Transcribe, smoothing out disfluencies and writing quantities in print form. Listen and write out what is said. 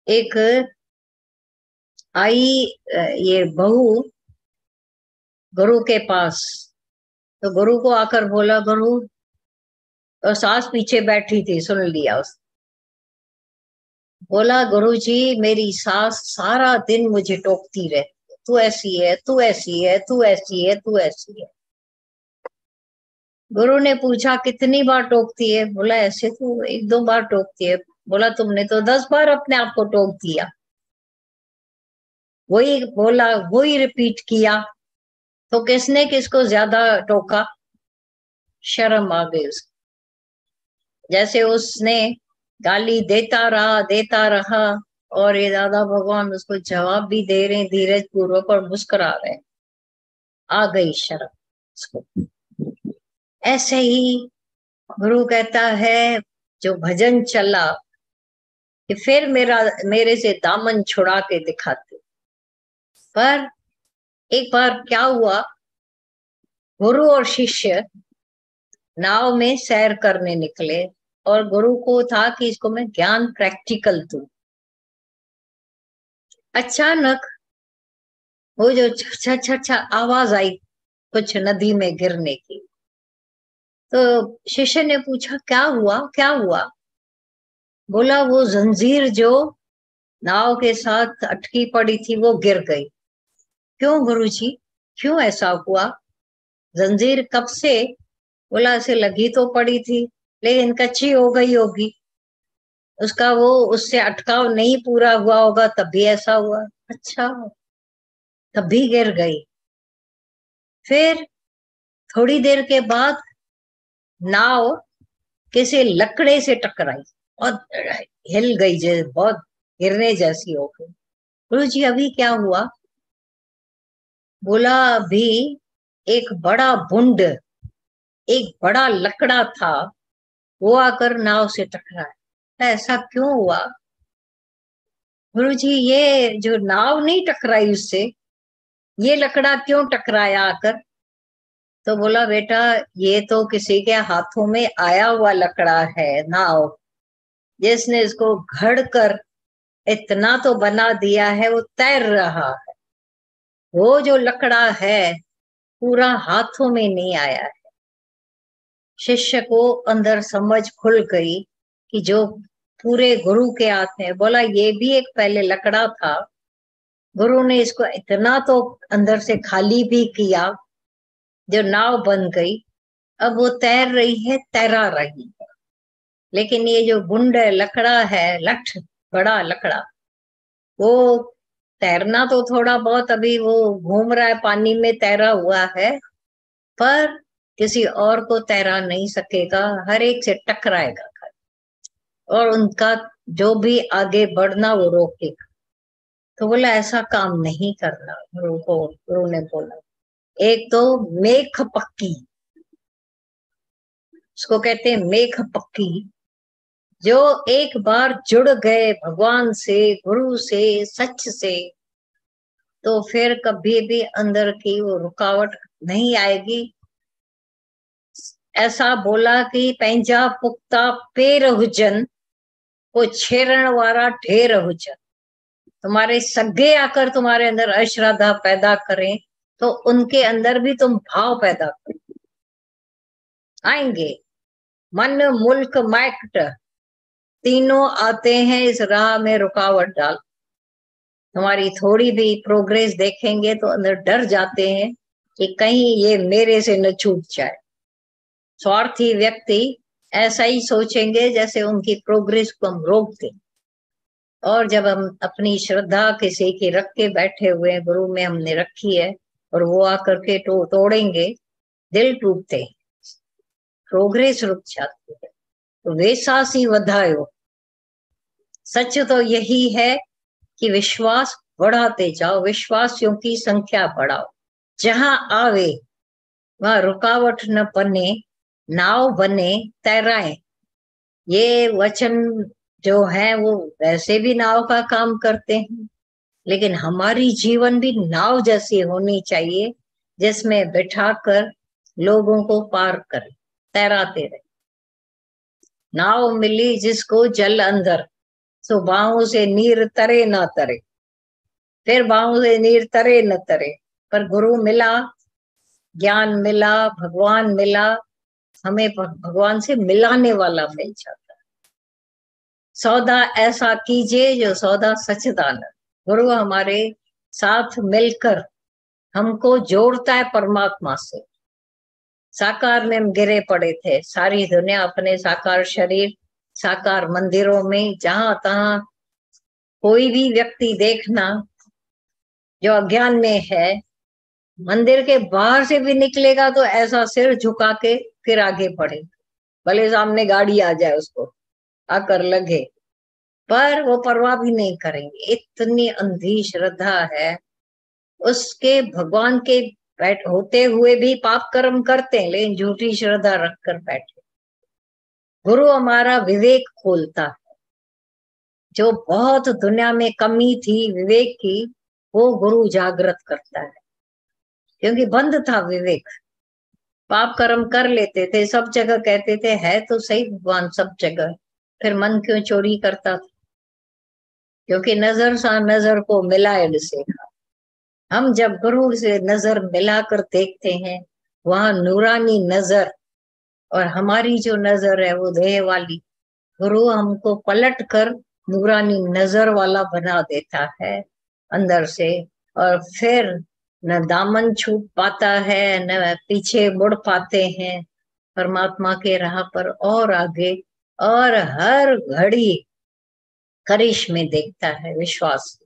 एक आई ये बहू गुरु के पास, तो गुरु को आकर बोला, गुरु, और सास पीछे बैठी थी, सुन लिया उस बोला, गुरुजी मेरी सास सारा दिन मुझे टोकती रहती है, तू ऐसी है, तू ऐसी है, तू ऐसी है, तू ऐसी है। गुरु ने पूछा कितनी बार टोकती है? बोला ऐसे तो 1-2 बार टोकती है। बोला तुमने तो 10 बार अपने आप को टोक दिया। वही बोला, वही रिपीट किया, तो किसने किसको ज्यादा टोका? शर्म आ गई उसको। जैसे उसने गाली देता रहा और ये दादा भगवान उसको जवाब भी दे रहे हैं धीरज पूर्वक और मुस्कुरा रहे हैं, आ गई शर्म उसको। ऐसे ही गुरु कहता है, जो भजन चला कि फिर मेरे से दामन छुड़ा के दिखाते। पर एक बार क्या हुआ, गुरु और शिष्य नाव में सैर करने निकले और गुरु को था कि इसको मैं ज्ञान प्रैक्टिकल दूं। अचानक वो जो छा छा छा आवाज आई कुछ नदी में गिरने की। तो शिष्य ने पूछा क्या हुआ, क्या हुआ? बोला वो जंजीर जो नाव के साथ अटकी पड़ी थी वो गिर गई। क्यों गुरुजी, क्यों ऐसा हुआ? जंजीर कब से? बोला ऐसे लगी तो पड़ी थी लेकिन कच्ची हो गई होगी, उसका वो उससे अटकाव नहीं पूरा हुआ होगा तभी ऐसा हुआ। अच्छा, तभी गिर गई। फिर थोड़ी देर के बाद नाव किसी लकड़े से टकराई और हिल गई, जैसे बहुत गिरने जैसी हो गई। गुरु जी अभी क्या हुआ? बोला अभी एक बड़ा बुंड, एक बड़ा लकड़ा था, वो आकर नाव से टकराया। ऐसा क्यों हुआ? गुरु जी ये जो नाव नहीं टकराई उससे, ये लकड़ा क्यों टकराया आकर? तो बोला बेटा ये तो किसी के हाथों में आया हुआ लकड़ा है नाव, जिसने इसको घड़ कर इतना तो बना दिया है, वो तैर रहा है। वो जो लकड़ा है पूरा हाथों में नहीं आया है। शिष्य को अंदर समझ खुल गई कि जो पूरे गुरु के हाथ में। बोला ये भी एक पहले लकड़ा था, गुरु ने इसको इतना तो अंदर से खाली भी किया जो नाव बन गई, अब वो तैर रही है, तैरा रही है। लेकिन ये जो बुंड लकड़ा है, लठ बड़ा लकड़ा, वो तैरना तो थोड़ा बहुत अभी वो घूम रहा है पानी में, तैरा हुआ है, पर किसी और को तैरा नहीं सकेगा, हर एक से टकराएगा और उनका जो भी आगे बढ़ना वो रोकेगा। तो बोला ऐसा काम नहीं करना। गुरु ने बोला एक तो मेख पक्की, उसको कहते हैं मेख पक्की, जो एक बार जुड़ गए भगवान से, गुरु से, सच से, तो फिर कभी भी अंदर की वो रुकावट नहीं आएगी। ऐसा बोला कि पंहिंजा पुख्ता पेर हुजन, वो छेड़ण वाला ढेर हुजन। तुम्हारे सगे आकर तुम्हारे अंदर अश्रद्धा पैदा करें तो उनके अंदर भी तुम भाव पैदा करो, आएंगे। मन मुल्क माइकट तीनों आते हैं इस राह में रुकावट डाल। तुम्हारी थोड़ी भी प्रोग्रेस देखेंगे तो अंदर डर जाते हैं कि कहीं ये मेरे से न छूट जाए। स्वार्थी व्यक्ति ऐसा ही सोचेंगे जैसे उनकी प्रोग्रेस को हम रोक दें। और जब हम अपनी श्रद्धा किसी की रख के बैठे हुए हैं, गुरु में हमने रखी है, और वो आकर के तोड़ेंगे, दिल टूटते हैं, प्रोग्रेस रुक जाती है। तो विश्वास ही वधायो। सच तो यही है कि विश्वास बढ़ाते जाओ, विश्वासियों की संख्या बढ़ाओ, जहां आवे वहां रुकावट न बने, नाव बने, तैराए। ये वचन जो है वो वैसे भी नाव का काम करते हैं, लेकिन हमारी जीवन भी नाव जैसी होनी चाहिए, जिसमें बिठाकर लोगों को पार करें, तैराते रहे। नाव मिली जिसको जल अंदर, सो बाहों से नीर तरे ना तरे, फिर बाहों से नीर तरे न तरे, पर गुरु मिला, ज्ञान मिला, भगवान मिला, हमें भगवान से मिलाने वाला मिल जाता है। सौदा ऐसा कीजिए जो सौदा सच्चिदानंद। गुरु हमारे साथ मिलकर हमको जोड़ता है परमात्मा से। साकार में हम गिरे पड़े थे, सारी दुनिया अपने साकार शरीर, साकार मंदिरों में, जहां तहां कोई भी व्यक्ति देखना जो अज्ञान में है, मंदिर के बाहर से भी निकलेगा तो ऐसा सिर झुका के फिर आगे बढ़े, भले सामने गाड़ी आ जाए उसको आकर लगे, पर वो परवाह भी नहीं करेंगे। इतनी अंधी श्रद्धा है उसके, भगवान के बैठ होते हुए भी पाप कर्म करते हैं, लेकिन झूठी श्रद्धा रखकर बैठे। गुरु हमारा विवेक खोलता है, जो बहुत दुनिया में कमी थी विवेक की, वो गुरु जागृत करता है, क्योंकि बंद था विवेक। पाप कर्म कर लेते थे, सब जगह कहते थे है तो सही भगवान सब जगह, फिर मन क्यों चोरी करता था? क्योंकि नजर सा नजर को मिलाए देखा। हम जब गुरु से नजर मिलाकर देखते हैं, वहां नूरानी नजर, और हमारी जो नजर है वो देह वाली, गुरु हमको पलट कर नूरानी नजर वाला बना देता है अंदर से, और फिर न दामन छूट पाता है, न पीछे मुड़ पाते हैं परमात्मा के राह पर और आगे, और हर घड़ी करिश्मे देखता है विश्वास।